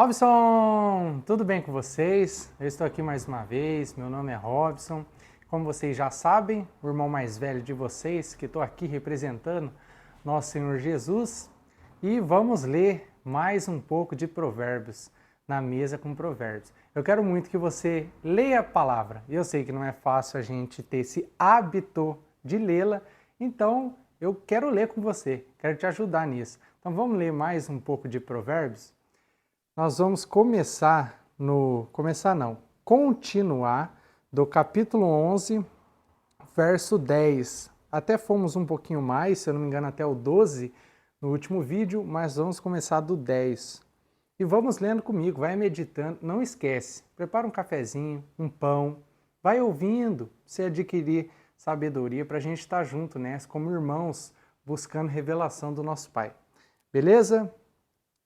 Robson, tudo bem com vocês? Eu estou aqui mais uma vez, meu nome é Robson. Como vocês já sabem, o irmão mais velho de vocês, que estou aqui representando nosso Senhor Jesus. E vamos ler mais um pouco de Provérbios, na mesa com Provérbios. Eu quero muito que você leia a palavra. Eu sei que não é fácil a gente ter esse hábito de lê-la, então eu quero ler com você, quero te ajudar nisso. Então vamos ler mais um pouco de Provérbios? Nós vamos continuar do capítulo 11, verso 10. Até fomos um pouquinho mais, se eu não me engano, até o 12 no último vídeo, mas vamos começar do 10. E vamos lendo comigo, vai meditando, não esquece, prepara um cafezinho, um pão, vai ouvindo, você adquirir sabedoria para a gente estar junto, né? Como irmãos, buscando revelação do nosso Pai. Beleza?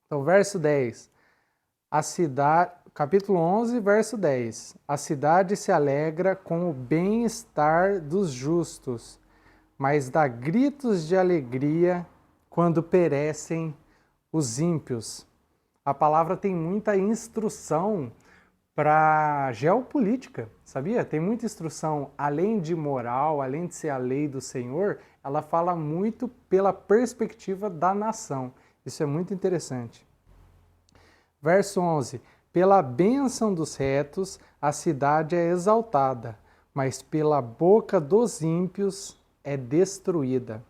Então, verso 10. Capítulo 11, verso 10. A cidade se alegra com o bem-estar dos justos, mas dá gritos de alegria quando perecem os ímpios. A palavra tem muita instrução para geopolítica, sabia? Tem muita instrução, além de moral, além de ser a lei do Senhor, ela fala muito pela perspectiva da nação. Isso é muito interessante. Verso 11. Pela bênção dos retos, a cidade é exaltada, mas pela boca dos ímpios é destruída.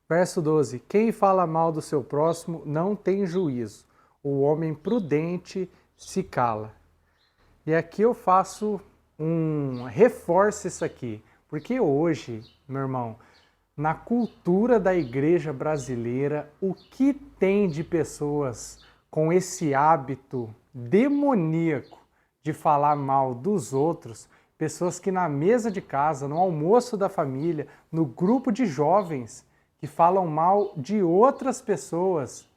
Verso 12. Quem fala mal do seu próximo não tem juízo. O homem prudente se cala. E aqui eu faço reforço isso aqui, porque hoje, meu irmão, na cultura da igreja brasileira, o que tem de pessoas com esse hábito demoníaco de falar mal dos outros, pessoas que na mesa de casa, no almoço da família, no grupo de jovens, que falam mal de outras pessoas,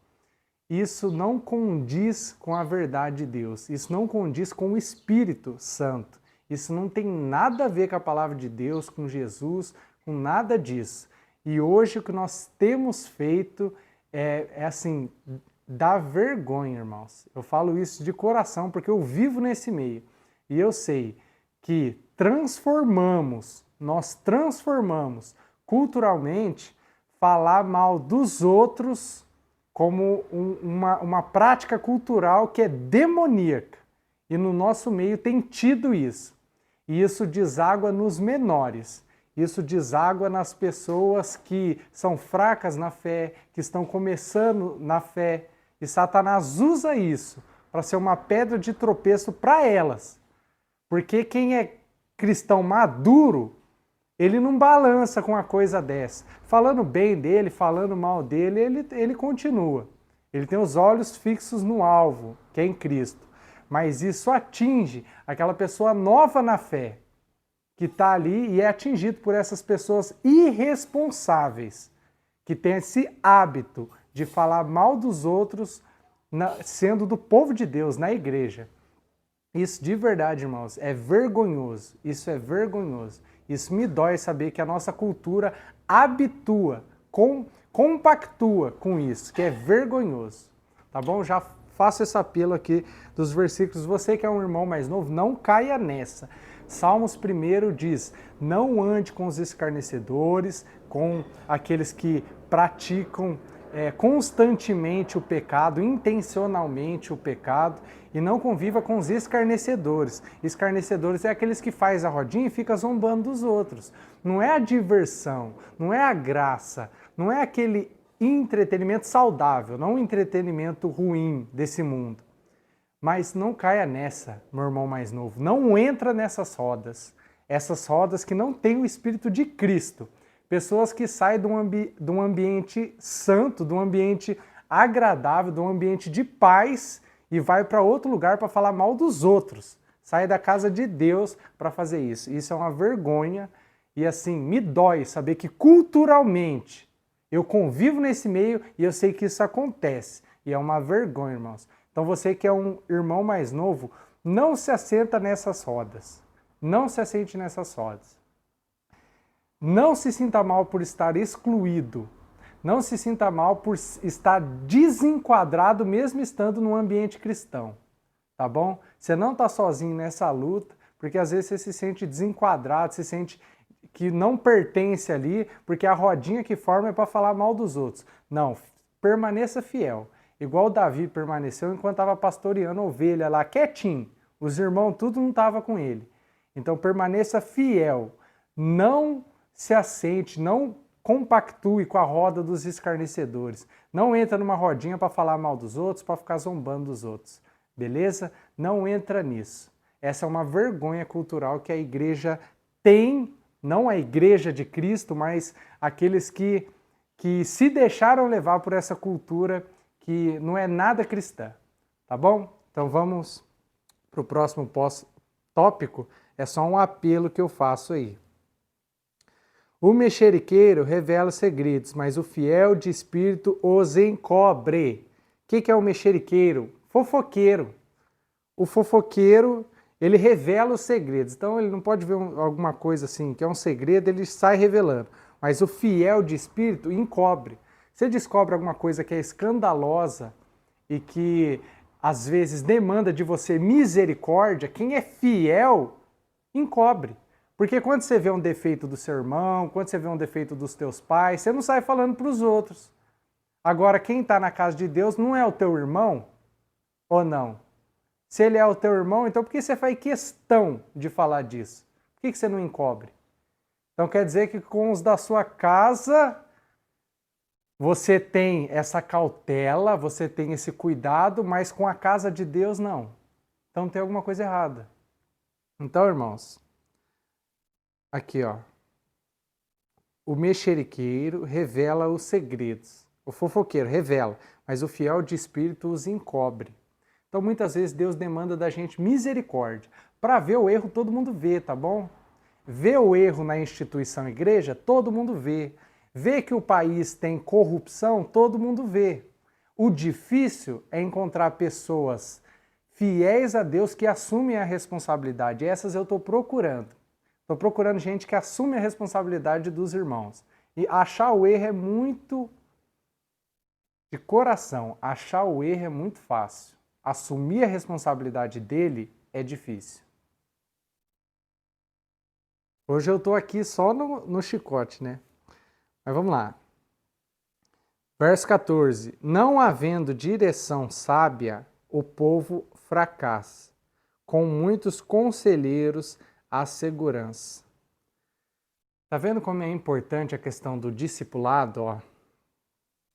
isso não condiz com a verdade de Deus, isso não condiz com o Espírito Santo, isso não tem nada a ver com a palavra de Deus, com Jesus, com nada disso. E hoje o que nós temos feito é assim, dá vergonha, irmãos. Eu falo isso de coração porque eu vivo nesse meio. E eu sei que nós transformamos culturalmente falar mal dos outros como uma prática cultural que é demoníaca. E no nosso meio tem tido isso. E isso deságua nos menores. Isso deságua nas pessoas que são fracas na fé, que estão começando na fé. E Satanás usa isso para ser uma pedra de tropeço para elas. Porque quem é cristão maduro, ele não balança com uma coisa dessa. Falando bem dele, falando mal dele, ele continua. Ele tem os olhos fixos no alvo, que é em Cristo. Mas isso atinge aquela pessoa nova na fé, que está ali e é atingido por essas pessoas irresponsáveis, que têm esse hábito de falar mal dos outros, sendo do povo de Deus, na igreja. Isso de verdade, irmãos, é vergonhoso. Isso é vergonhoso. Isso me dói saber que a nossa cultura compactua com isso, que é vergonhoso. Tá bom? Já faço esse apelo aqui dos versículos. Você que é um irmão mais novo, não caia nessa. Salmos 1 diz: não ande com os escarnecedores, com aqueles que praticam constantemente o pecado, intencionalmente o pecado, e não conviva com os escarnecedores. Escarnecedores é aqueles que faz a rodinha e fica zombando dos outros. Não é a diversão, não é a graça, não é aquele entretenimento saudável, não o entretenimento ruim desse mundo. Mas não caia nessa, meu irmão mais novo. Não entra nessas rodas. Essas rodas que não têm o Espírito de Cristo. Pessoas que saem de um ambiente santo, de um ambiente agradável, de um ambiente de paz e vai para outro lugar para falar mal dos outros. Sai da casa de Deus para fazer isso. Isso é uma vergonha e assim, me dói saber que culturalmente eu convivo nesse meio e eu sei que isso acontece. E é uma vergonha, irmãos. Então você que é um irmão mais novo, não se assenta nessas rodas. Não se assente nessas rodas. Não se sinta mal por estar excluído. Não se sinta mal por estar desenquadrado mesmo estando num ambiente cristão, tá bom? Você não está sozinho nessa luta, porque às vezes você se sente desenquadrado, se sente que não pertence ali, porque a rodinha que forma é para falar mal dos outros. Não, permaneça fiel. Igual Davi permaneceu enquanto estava pastoreando a ovelha lá, quietinho. Os irmãos tudo não estavam com ele. Então permaneça fiel. Não se assente, não compactue com a roda dos escarnecedores. Não entra numa rodinha para falar mal dos outros, para ficar zombando dos outros. Beleza? Não entra nisso. Essa é uma vergonha cultural que a igreja tem, não a igreja de Cristo, mas aqueles que se deixaram levar por essa cultura que não é nada cristã. Tá bom? Então vamos para o próximo tópico. É só um apelo que eu faço aí. O mexeriqueiro revela segredos, mas o fiel de espírito os encobre. O que é o mexeriqueiro? Fofoqueiro. O fofoqueiro, ele revela os segredos. Então ele não pode ver alguma coisa assim, que é um segredo, ele sai revelando. Mas o fiel de espírito encobre. Você descobre alguma coisa que é escandalosa e que às vezes demanda de você misericórdia, quem é fiel encobre. Porque quando você vê um defeito do seu irmão, quando você vê um defeito dos teus pais, você não sai falando para os outros. Agora, quem está na casa de Deus não é o teu irmão ou não? Se ele é o teu irmão, então por que você faz questão de falar disso? Por que você não encobre? Então quer dizer que com os da sua casa, você tem essa cautela, você tem esse cuidado, mas com a casa de Deus não. Então tem alguma coisa errada. Então, irmãos, aqui ó, o mexeriqueiro revela os segredos. O fofoqueiro revela, mas o fiel de espírito os encobre. Então muitas vezes Deus demanda da gente misericórdia. Para ver o erro todo mundo vê, tá bom? Ver o erro na instituição igreja, todo mundo vê. Ver que o país tem corrupção, todo mundo vê. O difícil é encontrar pessoas fiéis a Deus que assumem a responsabilidade. Essas eu estou procurando. Estou procurando gente que assume a responsabilidade dos irmãos. E achar o erro é muito de coração. Achar o erro é muito fácil. Assumir a responsabilidade dele é difícil. Hoje eu estou aqui só no chicote, né? Mas vamos lá. Verso 14. Não havendo direção sábia, o povo fracassa. Com muitos conselheiros, a segurança. Tá vendo como é importante a questão do discipulado? Ó?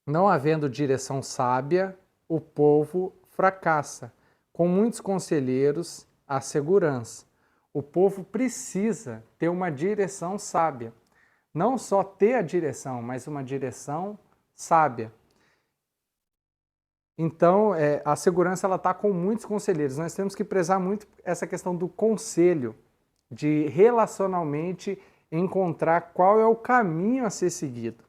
Não havendo direção sábia, o povo fracassa. Com muitos conselheiros, a segurança. O povo precisa ter uma direção sábia. Não só ter a direção, mas uma direção sábia. Então, a segurança está com muitos conselheiros. Nós temos que prezar muito essa questão do conselho, de relacionalmente encontrar qual é o caminho a ser seguido.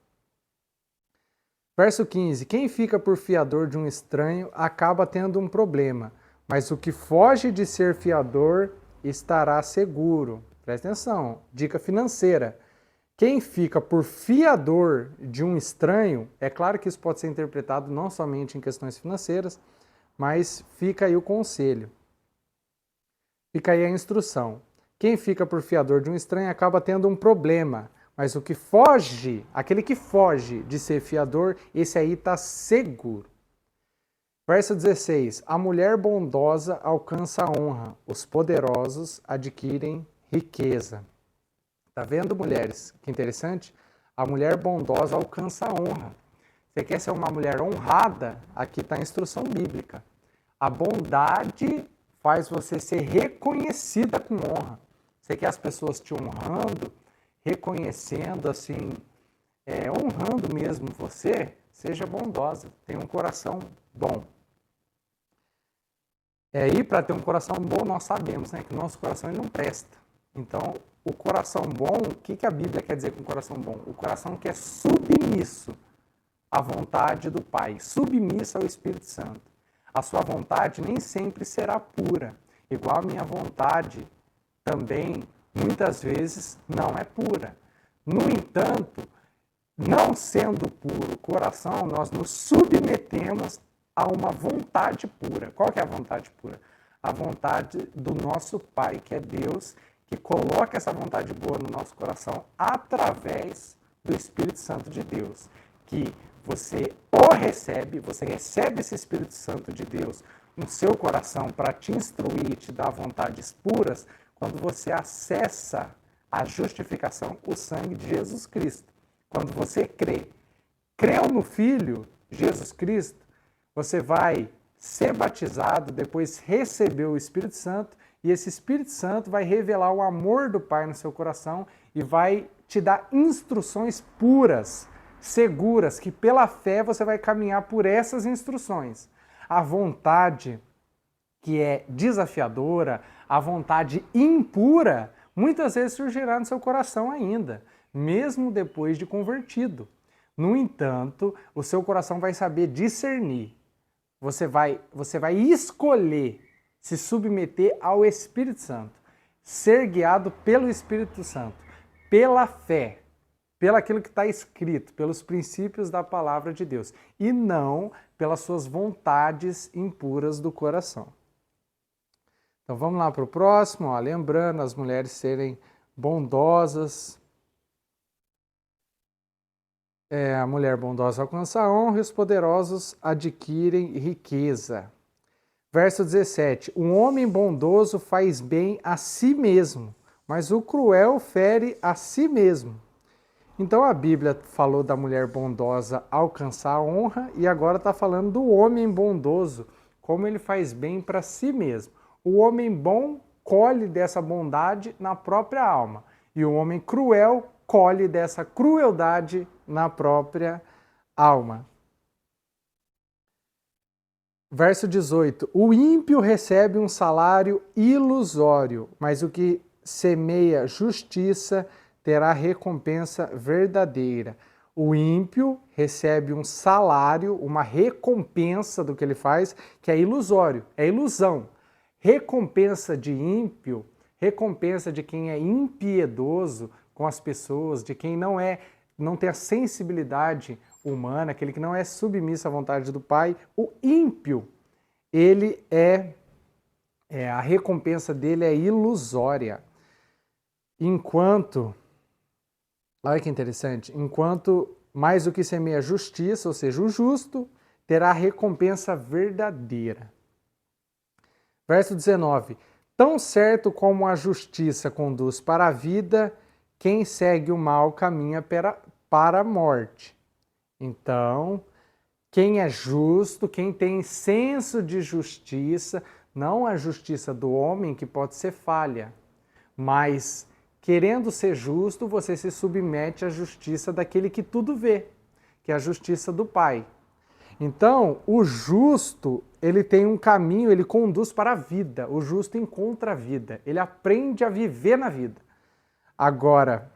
Verso 15. Quem fica por fiador de um estranho acaba tendo um problema, mas o que foge de ser fiador estará seguro. Presta atenção, dica financeira. Quem fica por fiador de um estranho, é claro que isso pode ser interpretado não somente em questões financeiras, mas fica aí o conselho. Fica aí a instrução. Quem fica por fiador de um estranho acaba tendo um problema, mas o que foge, aquele que foge de ser fiador, esse aí está seguro. Verso 16. A mulher bondosa alcança a honra, os poderosos adquirem riqueza. Tá vendo, mulheres? Que interessante. A mulher bondosa alcança a honra. Você quer ser uma mulher honrada? Aqui está a instrução bíblica. A bondade faz você ser reconhecida com honra. Você quer as pessoas te honrando, reconhecendo, assim, honrando mesmo você? Seja bondosa, tenha um coração bom. E para ter um coração bom, nós sabemos, né, que o nosso coração ele não presta. Então, o coração bom, o que a Bíblia quer dizer com coração bom? O coração que é submisso à vontade do Pai, submisso ao Espírito Santo. A sua vontade nem sempre será pura, igual a minha vontade também, muitas vezes, não é pura. No entanto, não sendo puro o coração, nós nos submetemos a uma vontade pura. Qual que é a vontade pura? A vontade do nosso Pai, que é Deus, que coloca essa vontade boa no nosso coração através do Espírito Santo de Deus, que você recebe esse Espírito Santo de Deus no seu coração para te instruir, te dar vontades puras, quando você acessa a justificação, o sangue de Jesus Cristo. Quando você creu no Filho, Jesus Cristo, você vai ser batizado, depois receber o Espírito Santo, e esse Espírito Santo vai revelar o amor do Pai no seu coração e vai te dar instruções puras, seguras, que pela fé você vai caminhar por essas instruções. A vontade que é desafiadora, a vontade impura, muitas vezes surgirá no seu coração ainda, mesmo depois de convertido. No entanto, o seu coração vai saber discernir. Você vai escolher se submeter ao Espírito Santo, ser guiado pelo Espírito Santo, pela fé, pelo aquilo que está escrito, pelos princípios da palavra de Deus, e não pelas suas vontades impuras do coração. Então vamos lá para o próximo, ó. Lembrando as mulheres serem bondosas. A mulher bondosa alcança a honra e os poderosos adquirem riqueza. Verso 17, um homem bondoso faz bem a si mesmo, mas o cruel fere a si mesmo. Então a Bíblia falou da mulher bondosa alcançar a honra e agora está falando do homem bondoso, como ele faz bem para si mesmo. O homem bom colhe dessa bondade na própria alma e o homem cruel colhe dessa crueldade na própria alma. Verso 18, o ímpio recebe um salário ilusório, mas o que semeia justiça terá recompensa verdadeira. O ímpio recebe um salário, uma recompensa do que ele faz, que é ilusório, é ilusão. Recompensa de ímpio, recompensa de quem é impiedoso com as pessoas, de quem não tem a sensibilidade humana, aquele que não é submisso à vontade do Pai. O ímpio, ele a recompensa dele é ilusória. Olha que interessante, enquanto mais o que semeia justiça, ou seja, o justo, terá recompensa verdadeira. Verso 19, tão certo como a justiça conduz para a vida, quem segue o mal caminha para a morte. Então, quem é justo, quem tem senso de justiça, não a justiça do homem que pode ser falha, mas querendo ser justo, você se submete à justiça daquele que tudo vê, que é a justiça do Pai. Então, o justo, ele tem um caminho, ele conduz para a vida. O justo encontra a vida, ele aprende a viver na vida. Agora,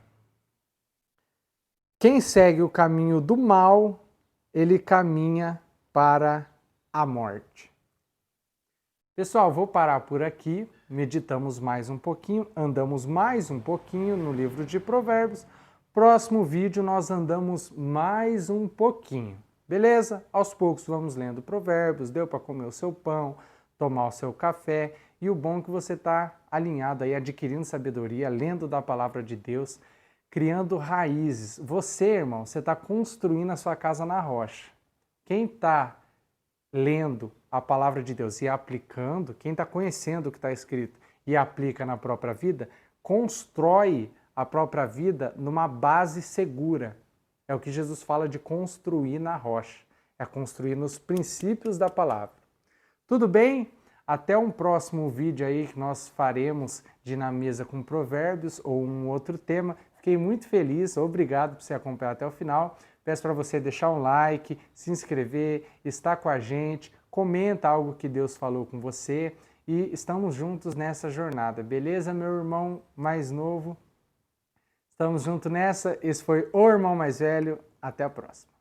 quem segue o caminho do mal, ele caminha para a morte. Pessoal, vou parar por aqui. Meditamos mais um pouquinho, andamos mais um pouquinho no livro de Provérbios. Próximo vídeo nós andamos mais um pouquinho. Beleza? Aos poucos vamos lendo Provérbios, deu para comer o seu pão, tomar o seu café. E o bom é que você está alinhado aí, adquirindo sabedoria, lendo da palavra de Deus, criando raízes. Você, irmão, você está construindo a sua casa na rocha. Quem está lendo a palavra de Deus e aplicando, quem está conhecendo o que está escrito e aplica na própria vida, constrói a própria vida numa base segura. É o que Jesus fala de construir na rocha. É construir nos princípios da palavra. Tudo bem? Até um próximo vídeo aí que nós faremos de Na Mesa com Provérbios ou um outro tema. Fiquei muito feliz, obrigado por você acompanhar até o final. Peço para você deixar um like, se inscrever, estar com a gente, comenta algo que Deus falou com você e estamos juntos nessa jornada, beleza, meu irmão mais novo? Estamos juntos nessa, esse foi o Irmão Mais Velho, até a próxima.